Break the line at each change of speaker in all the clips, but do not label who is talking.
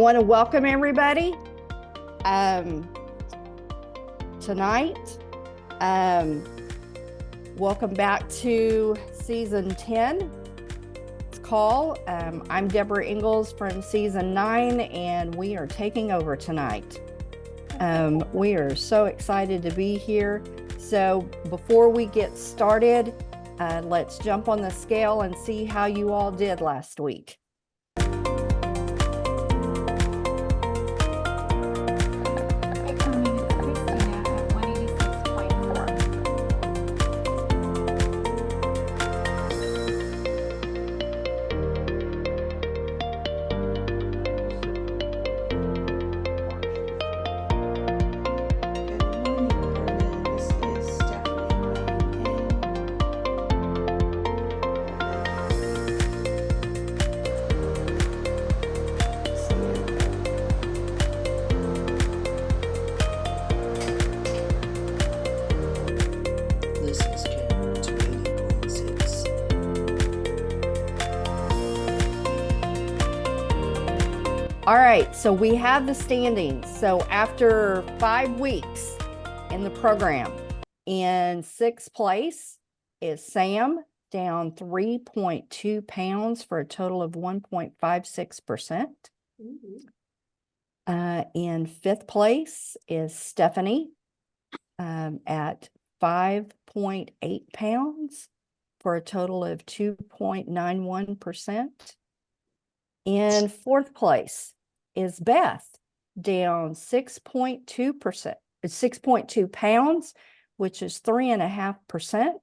want to welcome everybody tonight. Welcome back to season 10. It's call. I'm Deborah Ingalls from season 9, and we are taking over tonight. We are so excited to be here. So before we get started, let's jump on the scale and see how you all did last week. All right, so we have the standings. So after 5 weeks in the program, in 6th place is Sam, down 3.2 pounds for a total of 1.56%. In 5th place is Stephanie at 5.8 pounds for a total of 2.91%. In 4th place is Beth, down 6.2%, 6.2 pounds, which is 3.5%.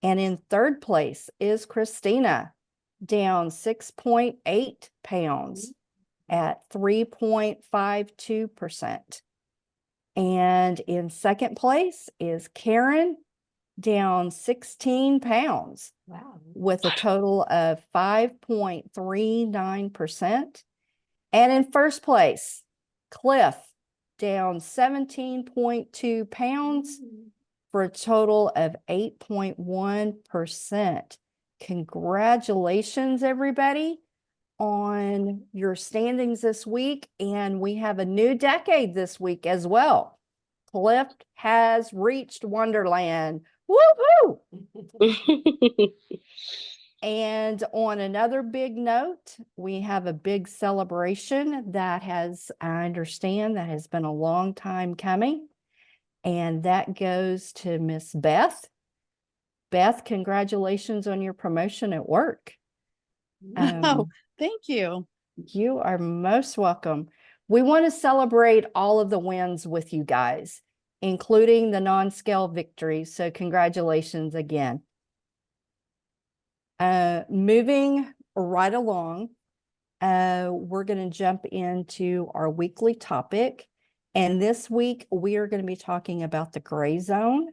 And in 3rd place is Christina, down 6.8 pounds at 3.52%. And in 2nd place is Karen, down 16 pounds.
Wow.
With a total of 5.39%. And in 1st place, Cliff, down 17.2 pounds for a total of 8.1%. Congratulations, everybody, on your standings this week. And we have a new decade this week as well. Cliff has reached Wonderland. Woohoo! And on another big note, we have a big celebration that I understand, that has been a long time coming. And that goes to Miss Beth. Beth, congratulations on your promotion at work.
Oh, thank you.
You are most welcome. We want to celebrate all of the wins with you guys, including the non-scale victories. So congratulations again. Moving right along, we're going to jump into our weekly topic. And this week, we are going to be talking about the gray zone.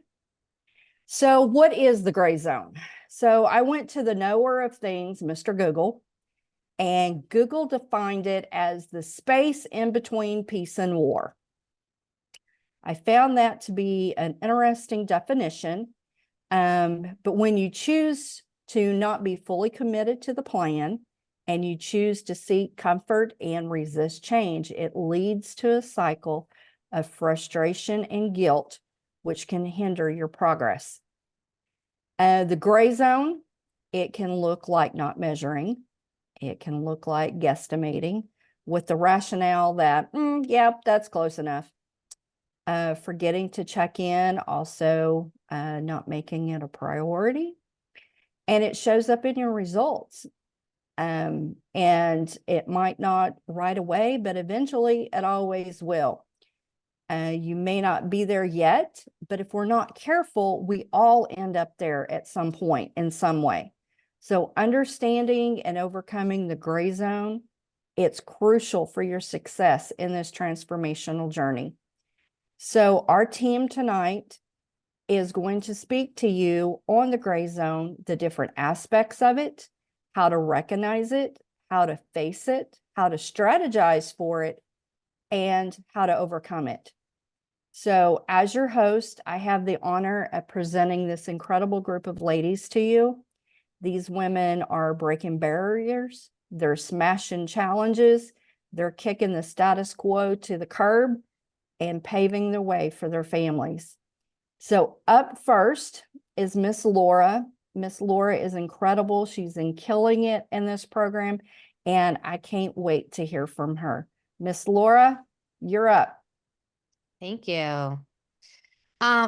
So what is the gray zone? So I went to the knower of things, Mr. Google, and Google defined it as the space in between peace and war. I found that to be an interesting definition. But when you choose to not be fully committed to the plan, and you choose to seek comfort and resist change, it leads to a cycle of frustration and guilt, which can hinder your progress. The gray zone, it can look like not measuring. It can look like guesstimating with the rationale that, yep, that's close enough. Forgetting to check in, also not making it a priority. And it shows up in your results. And it might not right away, but eventually it always will. You may not be there yet, but if we're not careful, we all end up there at some point in some way. So understanding and overcoming the gray zone, it's crucial for your success in this transformational journey. So our team tonight is going to speak to you on the gray zone, the different aspects of it, how to recognize it, how to face it, how to strategize for it, and how to overcome it. So as your host, I have the honor of presenting this incredible group of ladies to you. These women are breaking barriers, they're smashing challenges, They're kicking the status quo to the curb and paving the way for their families. So up first is Miss Laura. Miss Laura is incredible. She's killing it in this program, and I can't wait to hear from her. Miss Laura, you're up.
Thank you.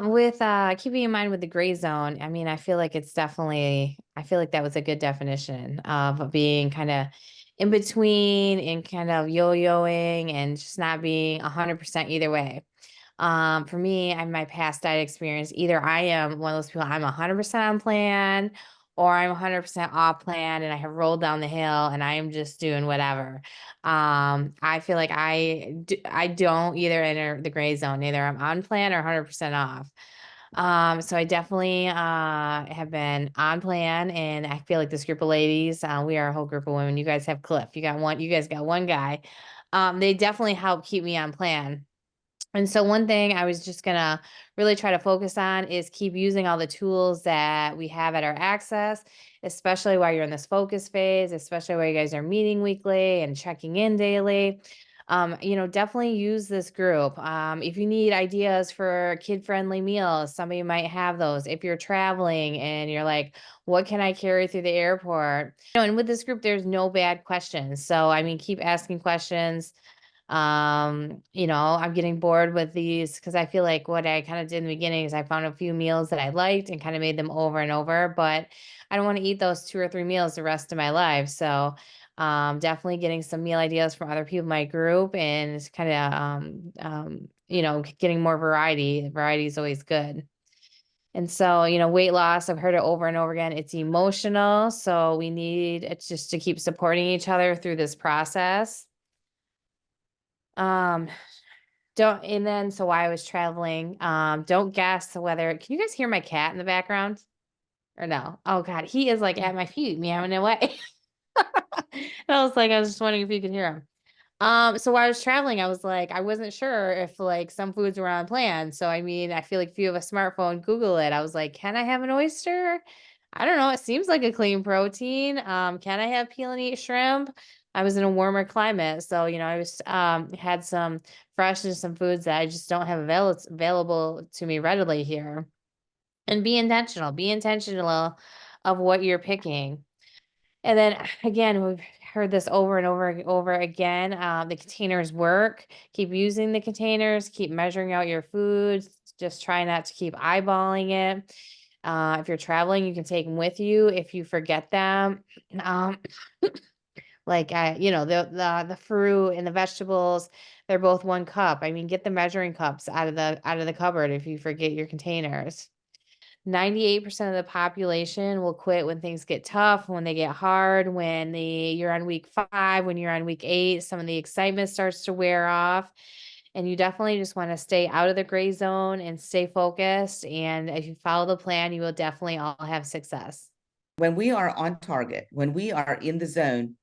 With keeping in mind with the gray zone, I mean, I feel like that was a good definition of being kind of in between and kind of yo-yoing and just not being 100% either way. For me, in my past diet experience, either I am one of those people, I'm 100% on plan, or I'm 100% off plan and I have rolled down the hill and I am just doing whatever. I feel like I don't either enter the gray zone. Either I'm on plan or 100% off. So I definitely have been on plan, and I feel like this group of ladies, we are a whole group of women. You guys have Cliff. You guys got one guy. They definitely help keep me on plan. And so one thing I was just gonna really try to focus on is keep using all the tools that we have at our access, especially while you're in this focus phase, especially while you guys are meeting weekly and checking in daily. Definitely use this group. If you need ideas for kid-friendly meals, somebody might have those. If you're traveling and you're like, what can I carry through the airport? And with this group, there's no bad questions. So, I mean, keep asking questions. I'm getting bored with these because I feel like what I kind of did in the beginning is I found a few meals that I liked and kind of made them over and over, but I don't want to eat those 2 or 3 meals the rest of my life. So definitely getting some meal ideas from other people in my group, and it's kind of getting more variety. Variety is always good. And so, weight loss, I've heard it over and over again. It's emotional. So we need it's just to keep supporting each other through this process. Um, so while I was traveling, don't guess whether, can you guys hear my cat in the background or no? Oh God, he is like at my feet meowing away. I was just wondering if you could hear him. So while I was traveling, I was like, I wasn't sure if like some foods were on plan. So, I mean, I feel like if you have a smartphone, Google it. I was like, can I have an oyster? I don't know. It seems like a clean protein. Can I have peel and eat shrimp? I was in a warmer climate. So, I was, had some fresh and some foods that I just don't have available to me readily here. And be intentional of what you're picking. And then again, we've heard this over and over again. The containers work. Keep using the containers. Keep measuring out your foods. Just try not to keep eyeballing it. If you're traveling, you can take them with you if you forget them. The fruit and the vegetables, they're both 1 cup. I mean, get the measuring cups out of the cupboard if you forget your containers. 98% of the population will quit when things get tough, when they get hard, when you're on week 5, when you're on week 8, some of the excitement starts to wear off. And you definitely just want to stay out of the gray zone and stay focused. And if you follow the plan, you will definitely all have success.
When we are on target, when we are in the zone,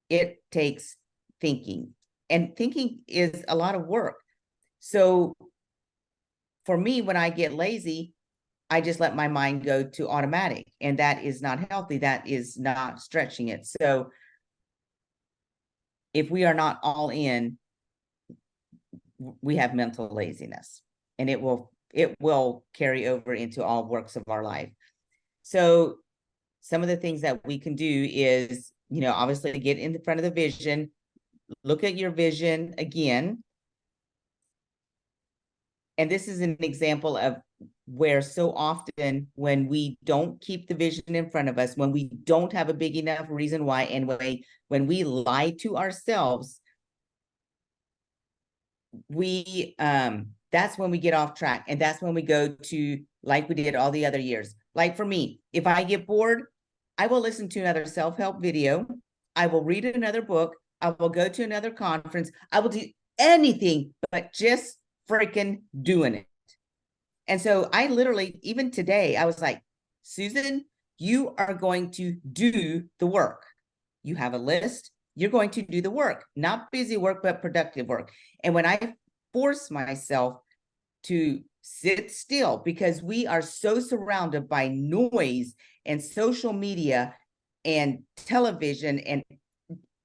it takes thinking. And thinking is a lot of work. So for me, when I get lazy, I just let my mind go to automatic, and that is not healthy. That is not stretching it. So if we are not all in, we have mental laziness, and it will carry over into all works of our life. So some of the things that we can do is, obviously get in the front of the vision, look at your vision again. And this is an example of where so often when we don't keep the vision in front of us, when we don't have a big enough reason why, and when we lie to ourselves, that's when we get off track. And that's when we go to, like we did all the other years. Like for me, if I get bored, I will listen to another self-help video. I will read another book. I will go to another conference. I will do anything but just freaking doing it. And so I literally, even today, I was like, Susan, you are going to do the work. You have a list. You're going to do the work, not busy work, but productive work. And when I force myself to sit still, because we are so surrounded by noise and social media and television and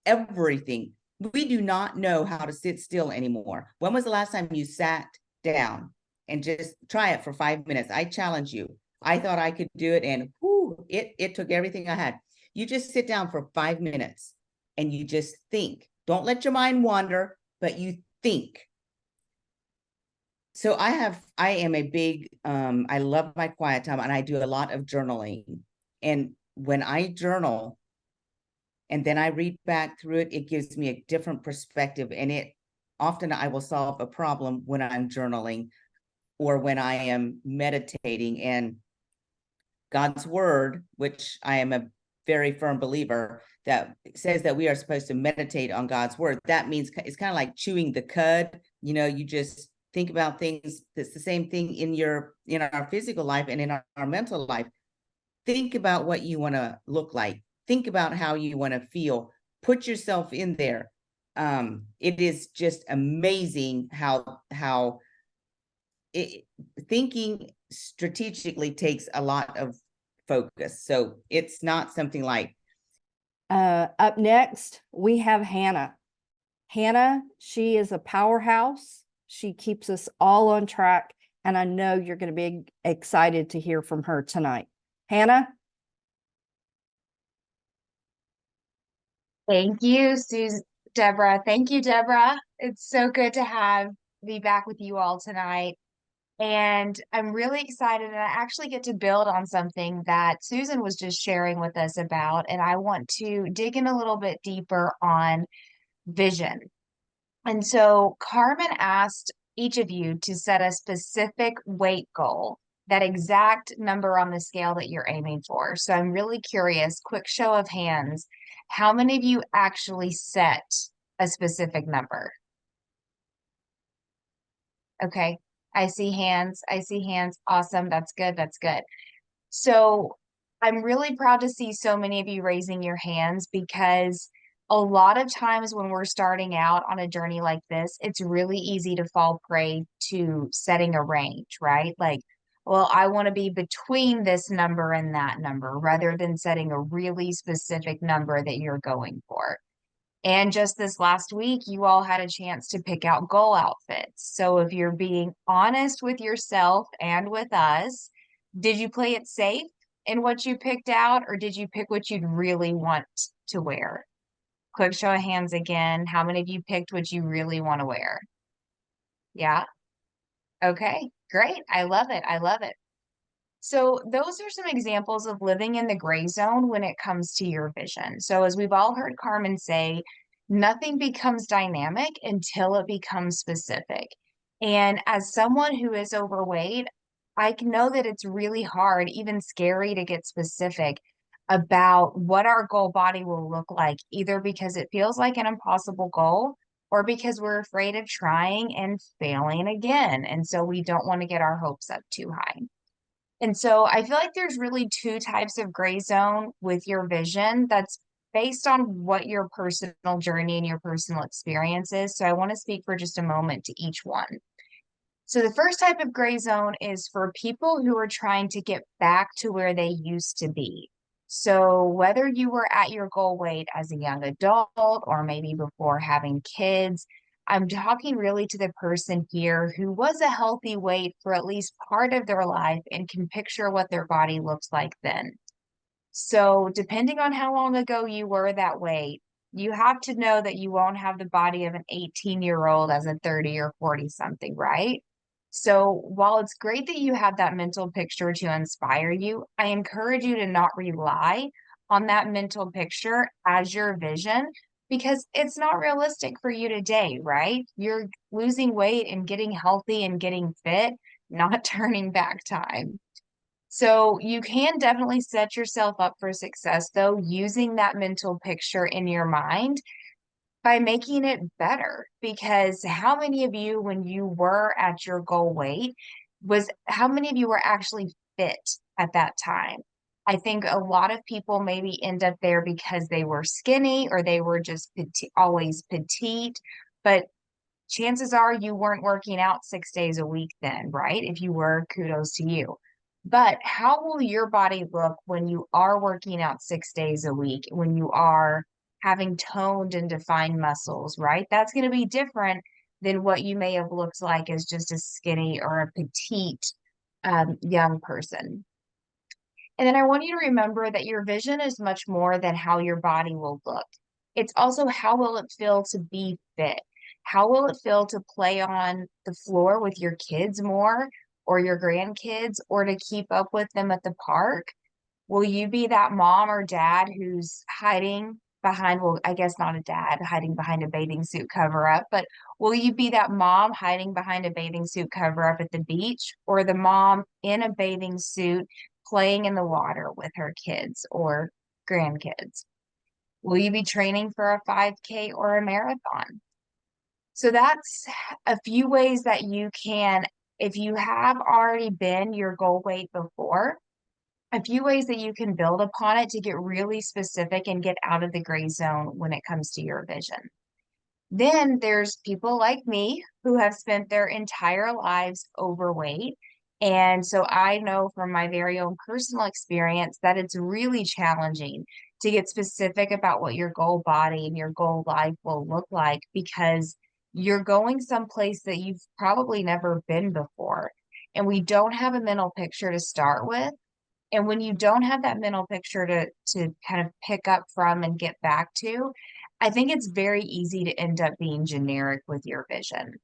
everything, We do not know how to sit still anymore. When was the last time you sat down and just try it for 5 minutes? I challenge you. I thought I could do it, and whoo, it took everything I had. You just sit down for 5 minutes and you just think. Don't let your mind wander, but you think. So I am a big, I love my quiet time, and I do a lot of journaling. And when I journal and then I read back through it, it gives me a different perspective. And it often I will solve a problem when I'm journaling or when I am meditating. And God's word, which I am a very firm believer, that says that we are supposed to meditate on God's word. That means it's kind of like chewing the cud. You know, you just think about things. That's the same thing in our physical life and in our mental life. Think about what you want to look like. Think about how you want to feel. Put yourself in there. It is just amazing how thinking strategically takes a lot of focus. So it's not something like.
Up next, we have Hannah. Hannah, she is a powerhouse. She keeps us all on track, and I know you're going to be excited to hear from her tonight. Hannah?
Thank you, Deborah. Thank you, Deborah. It's so good to be back with you all tonight. And I'm really excited, and I actually get to build on something that Susan was just sharing with us about, and I want to dig in a little bit deeper on vision. And so Carmen asked each of you to set a specific weight goal, that exact number on the scale that you're aiming for. So I'm really curious, quick show of hands, how many of you actually set a specific number? Okay, I see hands. I see hands. Awesome. That's good. That's good. So I'm really proud to see so many of you raising your hands, because a lot of times when we're starting out on a journey like this, it's really easy to fall prey to setting a range, right? Like, well, I want to be between this number and that number, rather than setting a really specific number that you're going for. And just this last week, you all had a chance to pick out goal outfits. So if you're being honest with yourself and with us, did you play it safe in what you picked out, or did you pick what you'd really want to wear? Quick show of hands again. How many of you picked what you really want to wear? Yeah. Okay, great. I love it. I love it. So those are some examples of living in the gray zone when it comes to your vision. So as we've all heard Carmen say, nothing becomes dynamic until it becomes specific. And as someone who is overweight, I know that it's really hard, even scary, to get specific about what our goal body will look like, either because it feels like an impossible goal or because we're afraid of trying and failing again. And so we don't want to get our hopes up too high. And so I feel like there's really two types of gray zone with your vision that's based on what your personal journey and your personal experience is. So I want to speak for just a moment to each one. So the first type of gray zone is for people who are trying to get back to where they used to be. So whether you were at your goal weight as a young adult or maybe before having kids, I'm talking really to the person here who was a healthy weight for at least part of their life and can picture what their body looks like then. So depending on how long ago you were that weight, you have to know that you won't have the body of an 18-year-old as a 30 or 40 something, right? So while it's great that you have that mental picture to inspire you, I encourage you to not rely on that mental picture as your vision, because it's not realistic for you today, right? You're losing weight and getting healthy and getting fit, not turning back time. So you can definitely set yourself up for success, though, using that mental picture in your mind by making it better. Because how many of you, when you were at your goal weight, how many of you were actually fit at that time? I think a lot of people maybe end up there because they were skinny or they were just always petite, but chances are you weren't working out 6 days a week then, right? If you were, kudos to you. But how will your body look when you are working out 6 days a week, when you are having toned and defined muscles, right? That's going to be different than what you may have looked like as just a skinny or a petite young person. And then I want you to remember that your vision is much more than how your body will look. It's also how will it feel to be fit? How will it feel to play on the floor with your kids more or your grandkids or to keep up with them at the park? Will you be that mom or dad who's hiding behind, well, I guess not a dad hiding behind a bathing suit cover up, but will you be that mom hiding behind a bathing suit cover up at the beach or the mom in a bathing suit playing in the water with her kids or grandkids? Will you be training for a 5K or a marathon? So that's a few ways that you can, if you have already been your goal weight before, a few ways that you can build upon it to get really specific and get out of the gray zone when it comes to your vision. Then there's people like me who have spent their entire lives overweight. And so I know from my very own personal experience that it's really challenging to get specific about what your goal body and your goal life will look like because you're going someplace that you've probably never been before. And we don't have a mental picture to start with. And when you don't have that mental picture to kind of pick up from and get back to, I think it's very easy to end up being generic with your vision.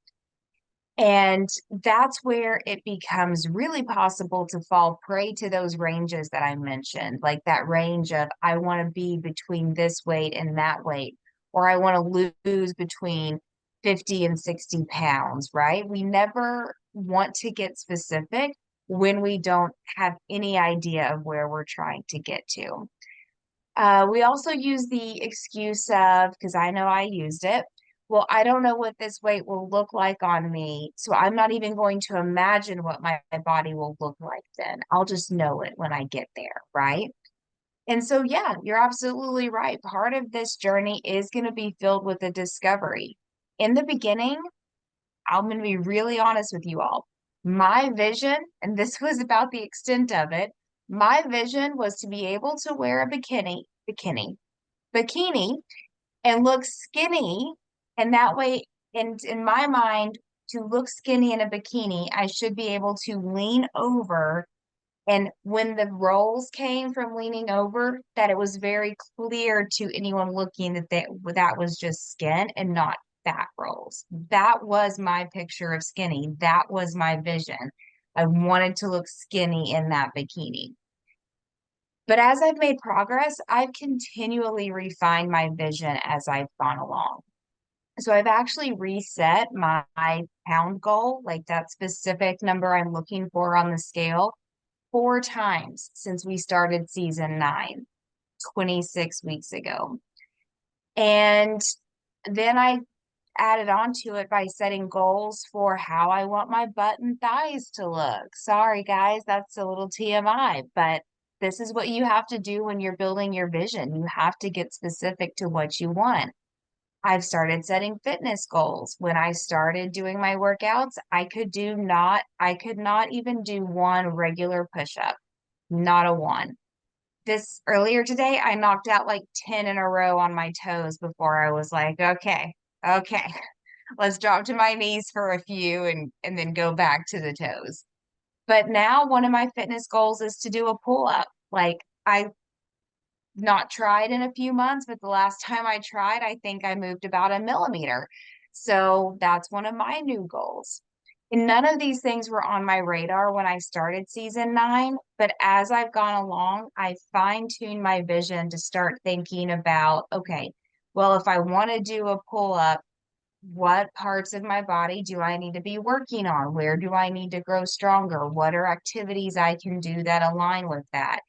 And that's where it becomes really possible to fall prey to those ranges that I mentioned, like that range of I want to be between this weight and that weight, or I want to lose between 50 and 60 pounds, right? We never want to get specific when we don't have any idea of where we're trying to get to. We also use the excuse of, because I know I used it, well, I don't know what this weight will look like on me, so I'm not even going to imagine what my body will look like then. I'll just know it when I get there, right? And so, yeah, you're absolutely right. Part of this journey is going to be filled with a discovery. In the beginning, I'm going to be really honest with you all. My vision, and this was about the extent of it, my vision was to be able to wear a bikini and look skinny. And that way, in my mind, to look skinny in a bikini, I should be able to lean over. And when the rolls came from leaning over, that it was very clear to anyone looking that that was just skin and not fat rolls. That was my picture of skinny. That was my vision. I wanted to look skinny in that bikini. But as I've made progress, I've continually refined my vision as I've gone along. So I've actually reset my pound goal, like that specific number I'm looking for on the scale, 4 times since we started season 9, 26 weeks ago. And then I added on to it by setting goals for how I want my butt and thighs to look. Sorry, guys, that's a little TMI, but this is what you have to do when you're building your vision. You have to get specific to what you want. I've started setting fitness goals. When I started doing my workouts, I could not even do 1 regular push-up, not a 1. This earlier today, I knocked out like 10 in a row on my toes before I was like, okay, let's drop to my knees for a few and then go back to the toes. But now one of my fitness goals is to do a pull-up. Like I've not tried in a few months, but the last time I tried, I think I moved about 1 millimeter. So that's one of my new goals. And none of these things were on my radar when I started season 9, but as I've gone along, I fine-tuned my vision to start thinking about, okay, well, if I want to do a pull-up, what parts of my body do I need to be working on? Where do I need to grow stronger? What are activities I can do that align with that?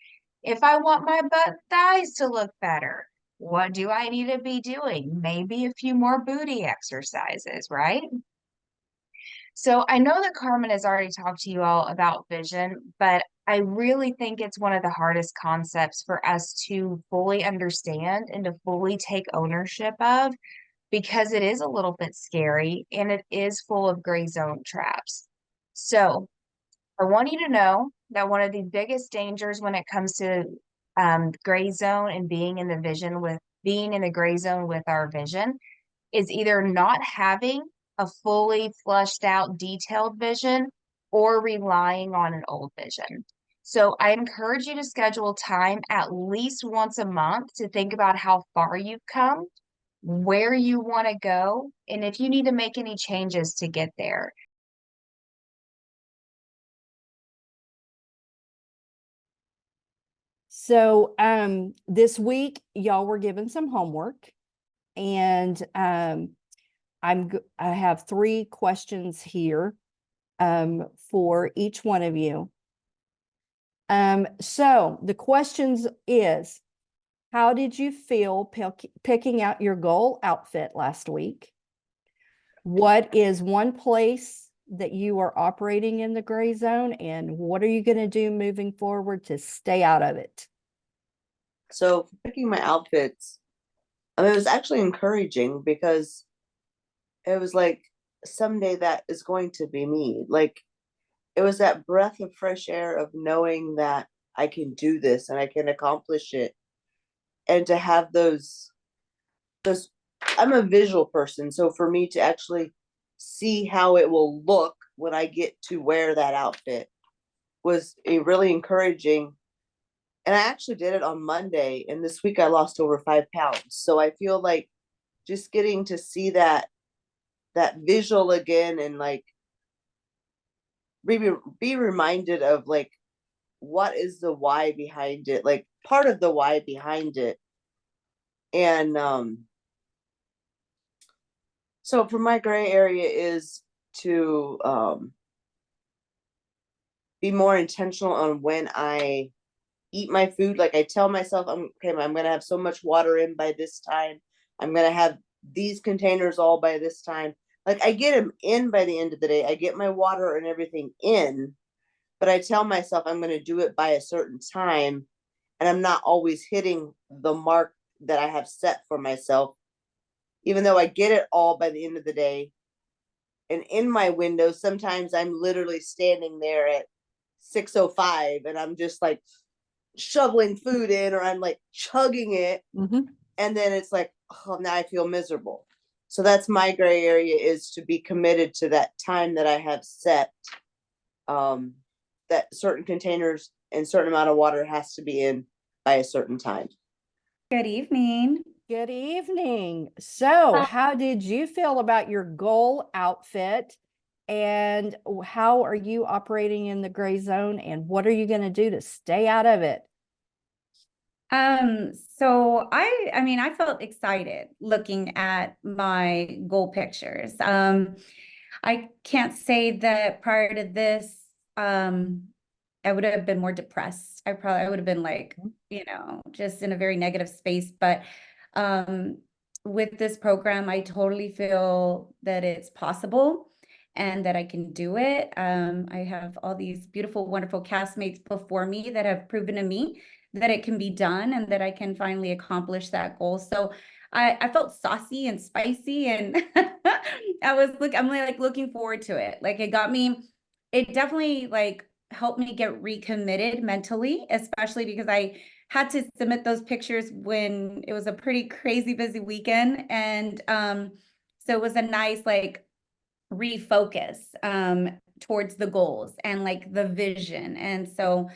If I want my butt and thighs to look better, what do I need to be doing? Maybe a few more booty exercises, right? So I know that Carmen has already talked to you all about vision, but I really think it's one of the hardest concepts for us to fully understand and to fully take ownership of because it is a little bit scary and it is full of gray zone traps. So I want you to know that one of the biggest dangers when it comes to gray zone and being in the vision with being in the gray zone with our vision is either not having a fully flushed out, detailed vision or relying on an old vision. So I encourage you to schedule time at least once a month to think about how far you've come, where you want to go, and if you need to make any changes to get there.
So this week y'all were given some homework, and I have 3 questions here for each one of you. So the questions is, how did you feel picking out your goal outfit last week? What is one place that you are operating in the gray zone, and what are you going to do moving forward to stay out of it?
So picking my outfits, I mean, it was actually encouraging because it was like someday that is going to be me. Like it was that breath of fresh air of knowing that I can do this and I can accomplish it. And to have those, I'm a visual person. So for me to actually see how it will look when I get to wear that outfit was a really encouraging. And I actually did it on Monday, and this week I lost over 5 pounds. So I feel like just getting to see that visual again, and like be reminded of like what is the why behind it, like part of the why behind it. And so for my gray area is to be more intentional on when I eat my food. Like I tell myself, I'm gonna have so much water in by this time. I'm gonna have these containers all by this time. Like I get them in by the end of the day. I get my water and everything in, but I tell myself I'm gonna do it by a certain time, and I'm not always hitting the mark that I have set for myself, even though I get it all by the end of the day. And in my window, sometimes I'm literally standing there at 6:05 and I'm just like shoveling food in, or I'm like chugging it, and then it's like, oh, now I feel miserable. So that's my gray area, is to be committed to that time that I have set, that certain containers and certain amount of water has to be in by a certain time.
Good evening.
Good evening. So how did you feel about your goal outfit, and how are you operating in the gray zone, and what are you going to do to stay out of it?
So I mean, I felt excited looking at my goal pictures. I can't say that prior to this, I would have been more depressed. I would have been like, just in a very negative space. But with this program, I totally feel that it's possible and that I can do it. I have all these beautiful, wonderful castmates before me that have proven to me that it can be done and that I can finally accomplish that goal. So I felt saucy and spicy, and I'm like looking forward to it. Like it definitely like helped me get recommitted mentally, especially because I had to submit those pictures when it was a pretty crazy busy weekend. And so it was a nice like refocus towards the goals and like the vision. And so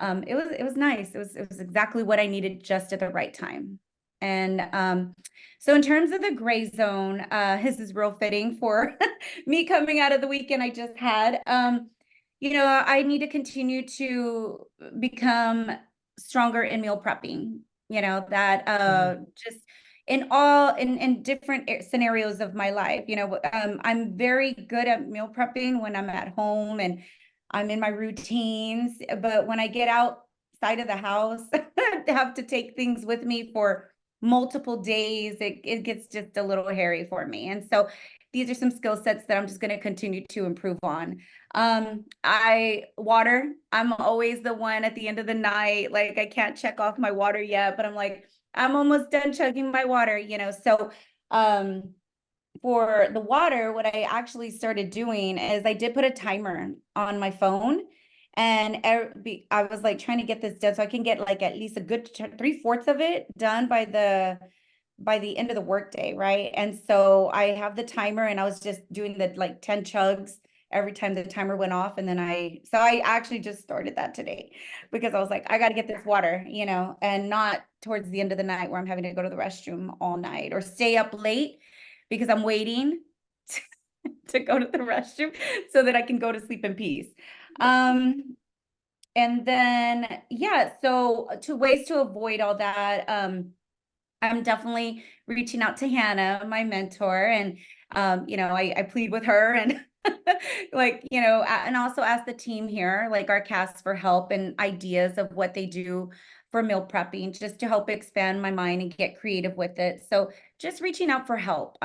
it was nice. It was exactly what I needed just at the right time. And so in terms of the gray zone, this is real fitting for me coming out of the weekend I just had. I need to continue to become stronger in meal prepping, just in different scenarios of my life. I'm very good at meal prepping when I'm at home and I'm in my routines, but when I get outside of the house, I have to take things with me for multiple days. It gets just a little hairy for me. And so these are some skill sets that I'm just going to continue to improve on. I'm always the one at the end of the night. Like I can't check off my water yet, but I'm like, I'm almost done chugging my water, So, for the water, what I actually started doing is I did put a timer on my phone, and I was like trying to get this done so I can get like at least a good 3/4 of it done by the by the end of the workday, right? And so I have the timer and I was just doing the like 10 chugs every time the timer went off. And then so I actually just started that today because I was like, I got to get this water, and not towards the end of the night where I'm having to go to the restroom all night or stay up late because I'm waiting to go to the restroom so that I can go to sleep in peace. And then, yeah, so two ways to avoid all that. I'm definitely reaching out to Hannah, my mentor, and I plead with her and and also ask the team here, like our cast, for help and ideas of what they do for meal prepping, just to help expand my mind and get creative with it. So just reaching out for help.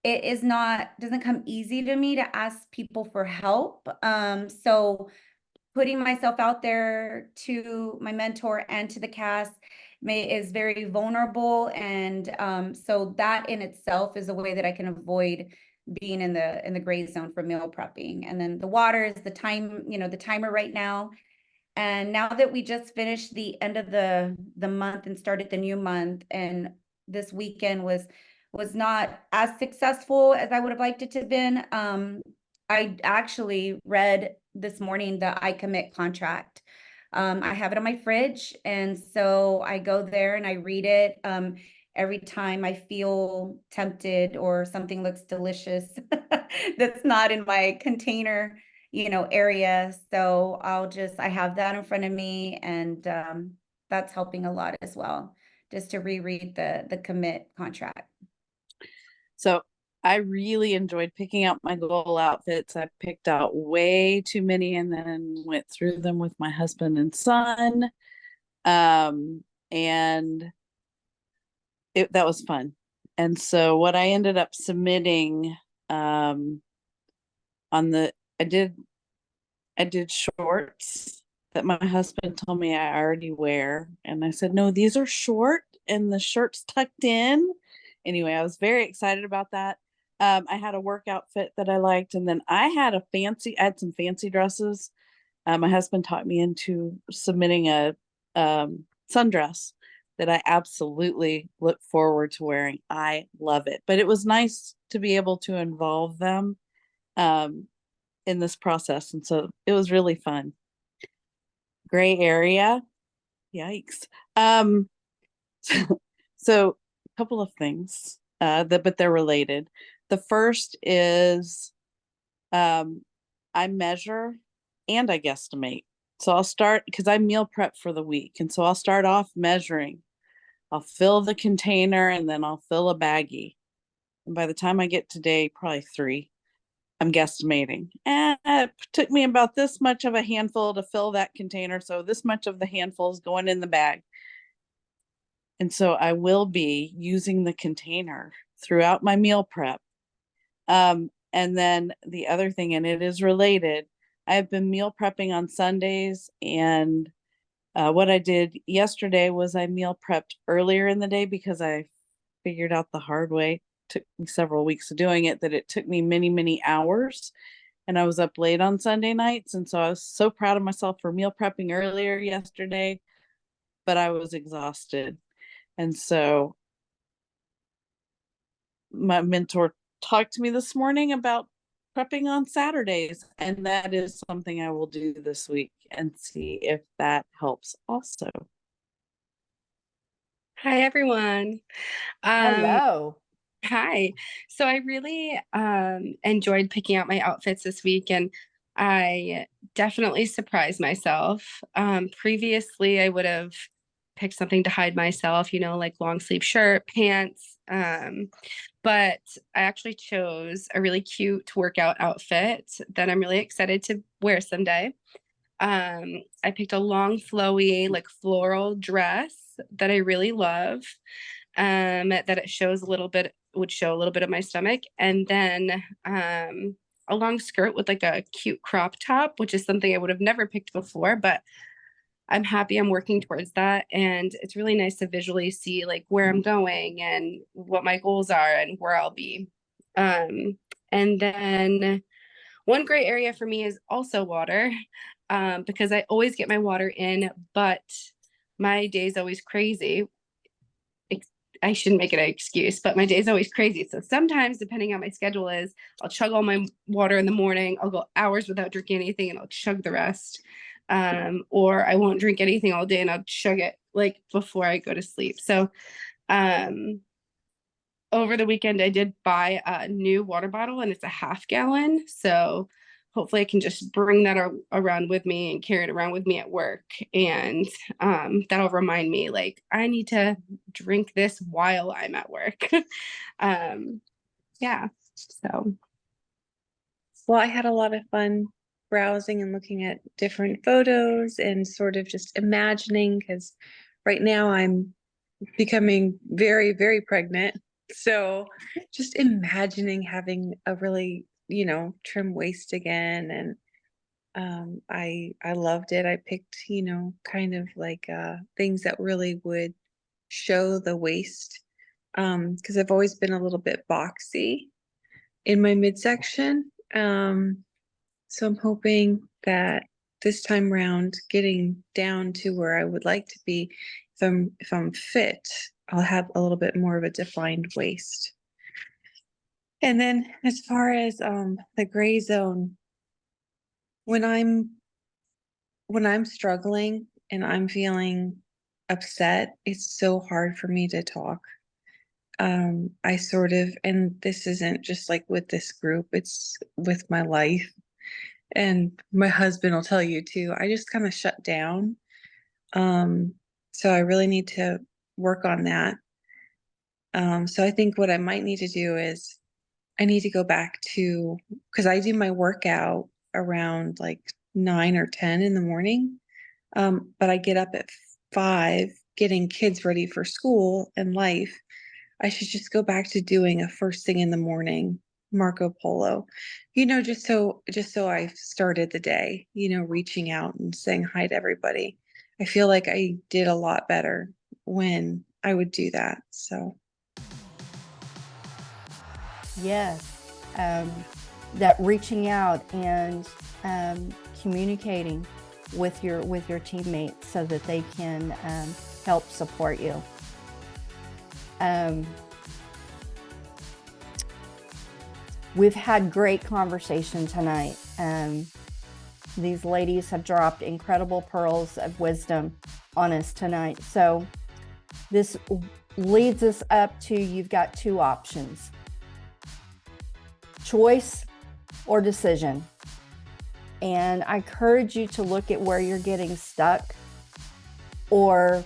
It doesn't come easy to me to ask people for help. So putting myself out there to my mentor and to the cast is very vulnerable, and so that in itself is a way that I can avoid being in the gray zone for meal prepping. And then the water is the timer right now. And now that we just finished the end of the month and started the new month, and this weekend was not as successful as I would have liked it to have been. I actually read this morning the I Commit contract. I have it on my fridge, and so I go there and I read it every time I feel tempted or something looks delicious that's not in my container, area. So I have that in front of me, and that's helping a lot as well, just to reread the commit contract.
So I really enjoyed picking out my goal outfits. I picked out way too many and then went through them with my husband and son. And that was fun. And so what I ended up submitting, I did shorts that my husband told me I already wear. And I said, no, these are short and the shirt's tucked in. Anyway, I was very excited about that. I had a work outfit that I liked, and then I had some fancy dresses. My husband taught me into submitting a sundress that I absolutely look forward to wearing. I love it, but it was nice to be able to involve them in this process, and so it was really fun. Gray area, yikes. So a couple of things, but they're related. The first is I measure and I guesstimate. So I'll start, because I meal prep for the week. And so I'll start off measuring. I'll fill the container and then I'll fill a baggie. And by the time I get to day probably 3, I'm guesstimating. And it took me about this much of a handful to fill that container. So this much of the handful is going in the bag. And so I will be using the container throughout my meal prep. And then the other thing, and it is related, I've been meal prepping on Sundays, and what I did yesterday was I meal prepped earlier in the day because I figured out the hard way. It took me several weeks of doing it, that it took me many, many hours, and I was up late on Sunday nights. And so I was so proud of myself for meal prepping earlier yesterday, but I was exhausted. And so my mentor talked to me this morning about prepping on Saturdays, and that is something I will do this week and see if that helps also.
Hi, everyone.
Hello.
Hi. So I really enjoyed picking out my outfits this week, and I definitely surprised myself. Previously, I would have picked something to hide myself, like long sleeve shirt, pants. But I actually chose a really cute workout outfit that I'm really excited to wear someday. I picked a long, flowy, like floral dress that I really love. That it would show a little bit of my stomach, and then a long skirt with like a cute crop top, which is something I would have never picked before, but I'm happy I'm working towards that. And it's really nice to visually see like where I'm going and what my goals are and where I'll be. And then one gray area for me is also water, because I always get my water in, but my day is always crazy, I shouldn't make it an excuse, but my day is always crazy. So sometimes, depending on my schedule is, I'll chug all my water in the morning. I'll go hours without drinking anything and I'll chug the rest. Or I won't drink anything all day and I'll chug it like before I go to sleep. So over the weekend, I did buy a new water bottle and it's a 1/2 gallon. So hopefully I can just bring that around with me and carry it around with me at work. And that'll remind me, like, I need to drink this while I'm at work. Yeah, so.
Well, I had a lot of fun browsing and looking at different photos and sort of just imagining, because right now I'm becoming very, very pregnant. So just imagining having a really, trim waist again. And I loved it. I picked, kind of like things that really would show the waist. Because I've always been a little bit boxy in my midsection. So I'm hoping that this time around, getting down to where I would like to be, if I'm fit, I'll have a little bit more of a defined waist. And then as far as the gray zone, when I'm struggling and I'm feeling upset, it's so hard for me to talk. I sort of, and this isn't just like with this group, it's with my life. And my husband will tell you too, I just kind of shut down. So I really need to work on that. So I think what I might need to do is I need to go back to, because I do my workout around like 9 or 10 in the morning. But I get up at 5 getting kids ready for school and life. I should just go back to doing a first thing in the morning Marco Polo, just so I've started the day, reaching out and saying hi to everybody. I feel like I did a lot better when I would do that. So
Yes, that reaching out and communicating with your teammates so that they can help support you. We've had great conversation tonight. These ladies have dropped incredible pearls of wisdom on us tonight. So this leads us up to, you've got 2 options: choice or decision. And I encourage you to look at where you're getting stuck, or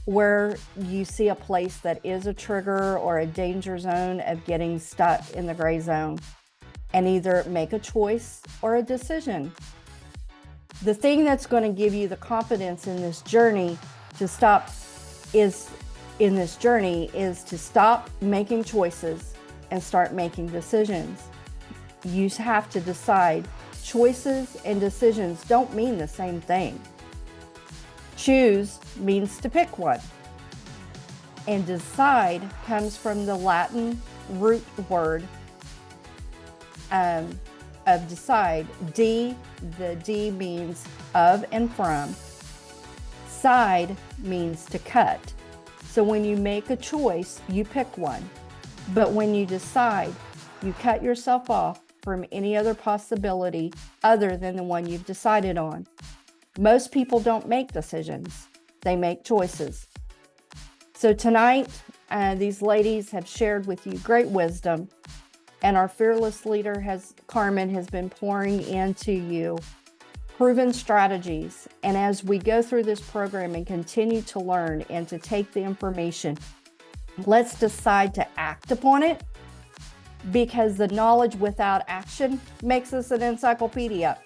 where you see a place that is a trigger or a danger zone of getting stuck in the gray zone, and either make a choice or a decision. The thing that's going to give you the confidence in this journey to stop is to stop making choices and start making decisions. You have to decide. Choices and decisions don't mean the same thing. Choose means to pick one. And decide comes from the Latin root word of decide. The D means of and from. Side means to cut. So when you make a choice, you pick one. But when you decide, you cut yourself off from any other possibility other than the one you've decided on. Most people don't make decisions. They make choices. So tonight, these ladies have shared with you great wisdom, and our fearless leader, Carmen, has been pouring into you proven strategies. And as we go through this program and continue to learn and to take the information, let's decide to act upon it, because the knowledge without action makes us an encyclopedia.